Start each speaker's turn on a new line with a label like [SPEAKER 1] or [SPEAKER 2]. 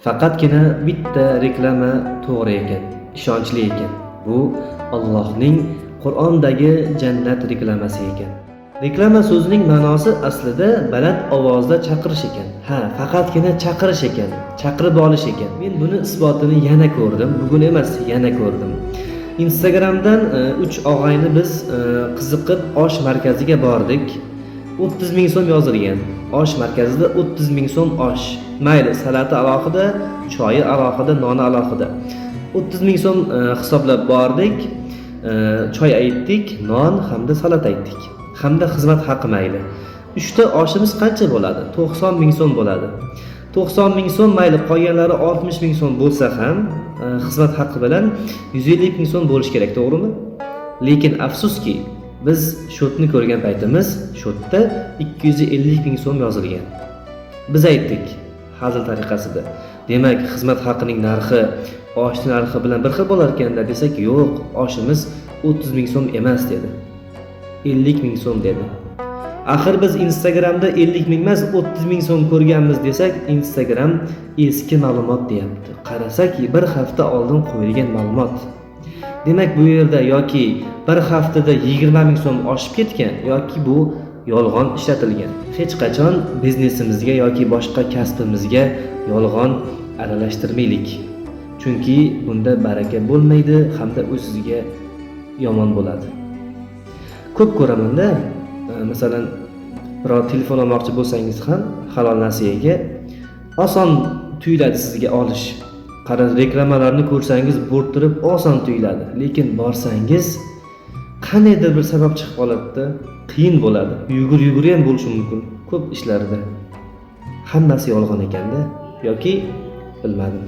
[SPEAKER 1] Faqatgina bitta reklama to'g'ri ekan, ishonchli ekan. Bu Allohning Qur'ondagi jannat reklamasi ekan. Reklama so'zining ma'nosi aslida baland ovozda chaqirish ekan. Faqatgina chaqirish ekan, chaqirib olish ekan. Men buni isbotini yana ko'rdim. Bugun emas, yana ko'rdim. Instagramdan 3 og'ayni biz qiziqib osh markaziga bordik. 30 ming so'm yozilgan. Osh markazida 30 ming so'm osh. Mayli, salati alohida, choyi alohida, noni alohida. 30 ming so'm hisoblab bordik. Choy aytdik, non hamda salat aytdik. Hamda xizmat haqi mayli. 3 ta oshimiz qancha bo'ladi? 90 ming so'm bo'ladi. 90 ming so'm mayli, qolganlari 60 ming so'm bo'lsa ham, xizmat haqi bilan 150 ming so'm bo'lish kerak, to'g'rimi? Lekin afsuski, biz shotni ko'rgan paytimiz, shotda 250 ming so'm yozilgan. Biz aytdik, hazil tariqasida. Demak, xizmat haqining narxi oshning narxi bilan bir xil bo'lar ekanda desak, yo'q, oshimiz 30 ming so'm emas dedi. 50 ming so'm dedi. Axir biz Instagramda 50 ming emas 30 ming so'm ko'rganmiz desak, Instagram eski ma'lumot deyapti. Qarasak, bir hafta oldin qo'yilgan ma'lumot. Demak, bu yerda yoki bir haftada 20 ming so'm oshib ketgan yoki bu yolg'on ishlatilgan. Hech qachon biznesimizga yoki boshqa kasbimizga yolg'on aralashtirmaylik. Chunki bunda baraka bo'lmaydi hamda o'zingizga yomon bo'ladi. Ko'p ko'raman-da, masalan, biror telefon olmoqchi bo'lsangiz ham halol nasiyaga oson tuyuladi sizga olish. Qarang, reklamalarni ko'rsangiz bo'rttirib oson tuyuladi, lekin borsangiz qandaydir bir sabab chiqib qoladi-da, qiyin bo'ladi. Yugur ham bo'lishi mumkin ko'p ishlarda. Hammasi yolg'on ekanda yoki bilmadim.